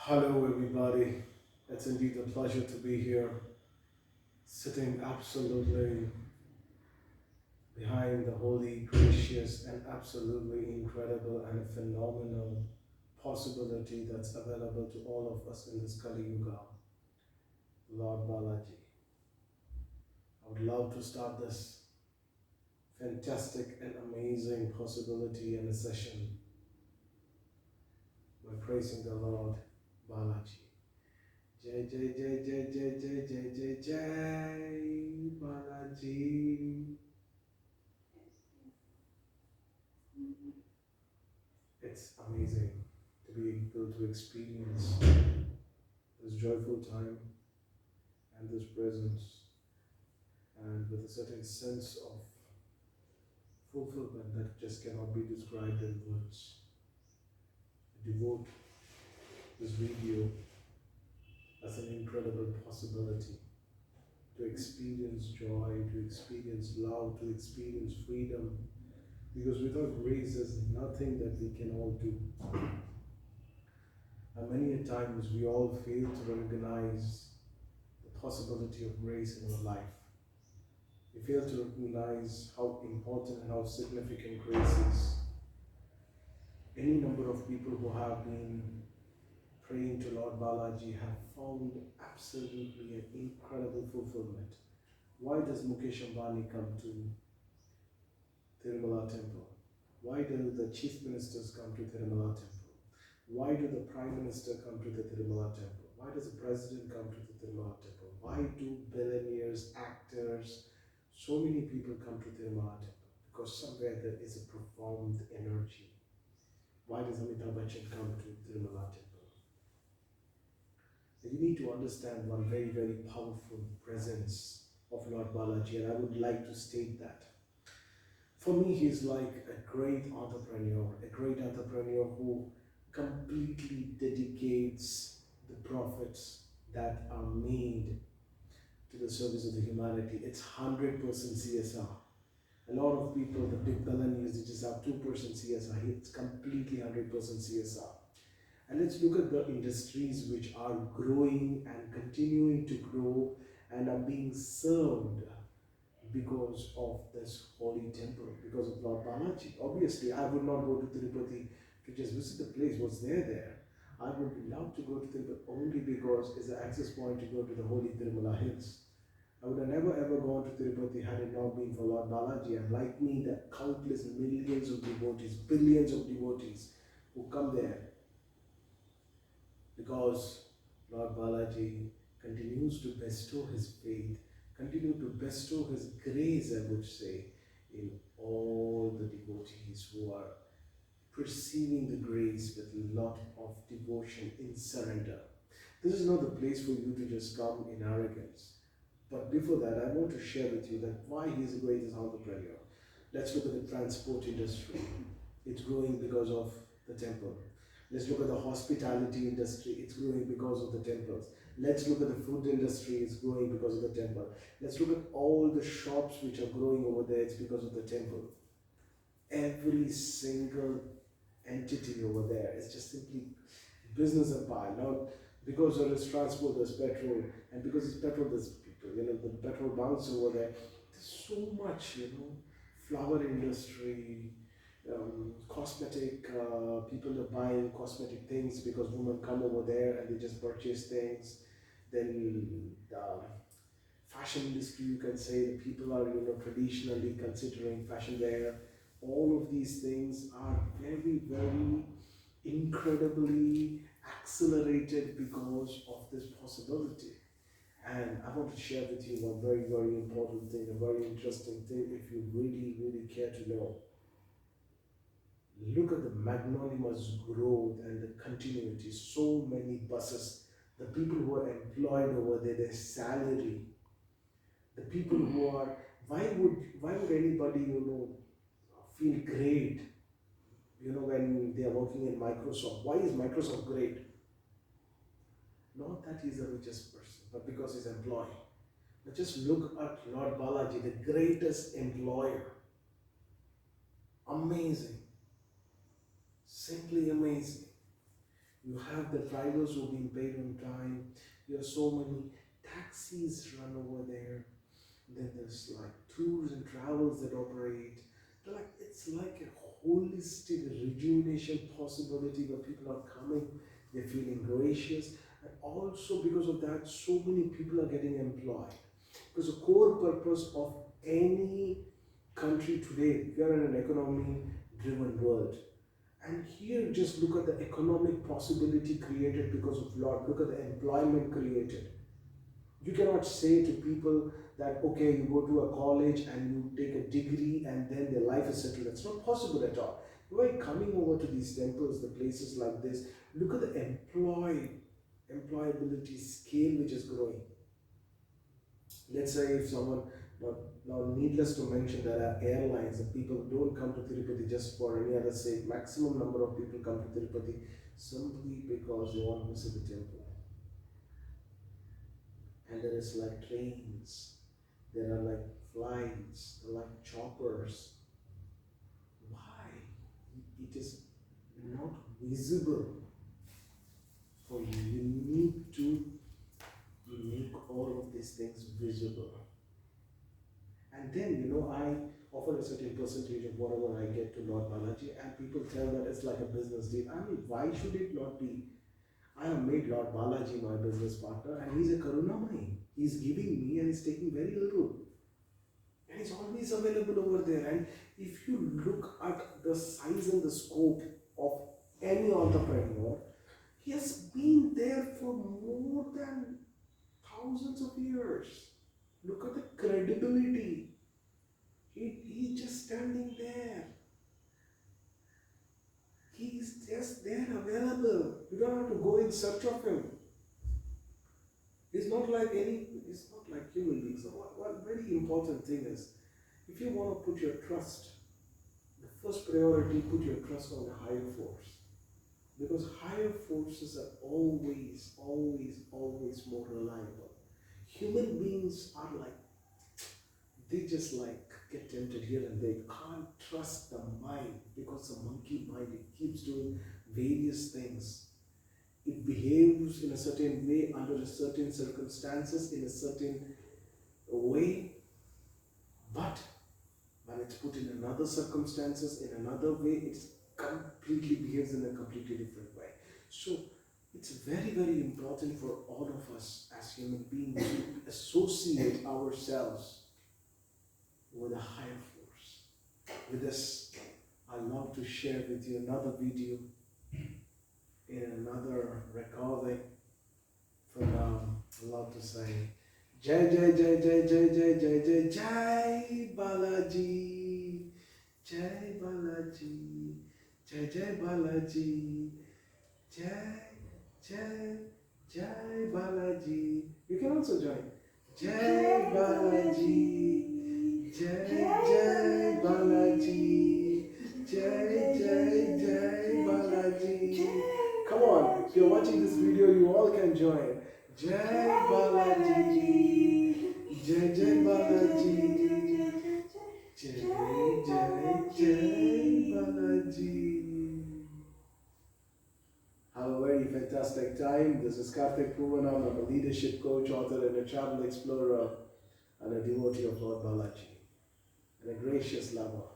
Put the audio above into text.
Hello, everybody. It's indeed a pleasure to be here, sitting absolutely behind the holy, gracious, and absolutely incredible and phenomenal possibility that's available to all of us in this Kali Yuga, Lord Balaji. I would love to start this fantastic and amazing possibility and a session by praising the Lord Balaji. Jai Jai Jai Jai Jai Jai Jai Jai Jai Balaji. It's amazing to be able to experience this joyful time and this presence, and with a certain sense of fulfillment that just cannot be described in words. I devote this video as an incredible possibility to experience joy, to experience love, to experience freedom, because without grace there's nothing that we can all do. And many a times we all fail to recognize the possibility of grace in our life. We fail to recognize how important and how significant grace is. Any number of people who have been praying to Lord Balaji have found absolutely an incredible fulfillment. Why does Mukesh Ambani come to Tirumala temple? Why do the chief ministers come to Tirumala temple? Why do the prime minister come to the Tirumala temple? Why does the president come to the Tirumala temple? Why do billionaires, actors, so many people come to Tirumala temple? Because somewhere there is a profound energy. Why does Amitabh Bachchan come to Tirumala temple? You need to understand one very, very powerful presence of Lord Balaji, and I would like to state that. For me, he is like a great entrepreneur who completely dedicates the profits that are made to the service of the humanity. It's 100% CSR. A lot of people, the big PILANIs, they just have 2% CSR. It's completely 100% CSR. And let's look at the industries which are growing and continuing to grow and are being served because of this holy temple, because of Lord Balaji. Obviously, I would not go to Tirupati to just visit the place, what's there. I would love to go to Tirupati only because it's an access point to go to the holy Tirumala hills. I would have never ever gone to Tirupati had it not been for Lord Balaji, and like me, the countless millions of devotees, billions of devotees who come there because Lord Balaji continues to bestow his faith, continue to bestow his grace, I would say, in all the devotees who are perceiving the grace with a lot of devotion in surrender. This is not the place for you to just come in arrogance. But before that, I want to share with you that why he is the greatest entrepreneur. Let's look at the transport industry. It's growing because of the temple. Let's look at the hospitality industry. It's growing because of the temples. Let's look at the food industry. It's growing because of the temple. Let's look at all the shops which are growing over there. It's because of the temple. Every single entity over there is just simply business empire. Now, because there is transport, there's petrol, and because it's petrol, there's people. The petrol bunks over there. There's so much, flower industry, cosmetic, people are buying cosmetic things because women come over there and they just purchase things. Then the fashion industry, you can say, the people are traditionally considering fashion wear. All of these things are very, very incredibly accelerated because of this possibility. And I want to share with you one very, very important thing, a very interesting thing if you really, really care to know. Look at the magnanimous growth and the continuity. So many buses, the people who are employed over there, their salary, the people who are, why would anybody, feel great, when they are working in Microsoft? Why is Microsoft great? Not that he's the richest person, but because he's employed. But just look at Lord Balaji, the greatest employer. Amazing. Simply amazing. You have the drivers who are being paid on time. There are so many taxis run over there. Then there's like tours and travels that operate. It's like a holistic rejuvenation possibility where people are coming, they're feeling gracious, and also because of that, so many people are getting employed. Because the core purpose of any country today, we are in an economy-driven world. And here, just look at the economic possibility created because of law. Look at the employment created. You cannot say to people that, okay, you go to a college and you take a degree and then their life is settled. That's not possible at all. By coming over to these temples, the places like this, look at the employability scale which is growing. Let's say if someone, now needless to mention, there are airlines and people don't come to Tirupati just for any other sake. Maximum number of people come to Tirupati simply because they want to visit the temple. And there is like trains, there are like flights, there are like choppers. Why? It is not visible for you. You need to make all of these things visible. And then, I offer a certain percentage of whatever I get to Lord Balaji, and people tell that it's like a business deal. I mean, why should it not be? I have made Lord Balaji my business partner, and he's a Karunamai. He's giving me and he's taking very little. And he's always available over there. And if you look at the size and the scope of any entrepreneur, he has been there for more than thousands of years. Look at the credibility. He's just standing there. He's just there available. You don't have to go in search of him. It's not like human beings. So one very important thing is, if you want to put your trust, the first priority, put your trust on the higher force. Because higher forces are always more reliable. Human beings are they just get tempted here and there. You can't trust the mind because the monkey mind, it keeps doing various things. It behaves in a certain way under certain circumstances in a certain way, but when it's put in another circumstances in another way, it completely behaves in a completely different way. So it's very, very important for all of us as human beings to associate ourselves with a higher force. With this, I'd love to share with you another video in another recording. For now, I'd love to say Jai Jai Jai Jai Jai Jai Jai Jai Jai Balaji, Jai Balaji, Jai Jai Balaji, Jai Jai Jai Balaji. You can also join. Jai Balaji, Jai Jai Balaji, Jai Jai Jai Balaji. Come on, if you're watching this video, you all can join. Jai Balaji, Jai Jai Balaji, Jai Jai Jai Balaji. Have a very fantastic time. This is Karthik Poovanam. I'm a leadership coach, author, and a travel explorer, and a devotee of Lord Balaji, and a gracious lover.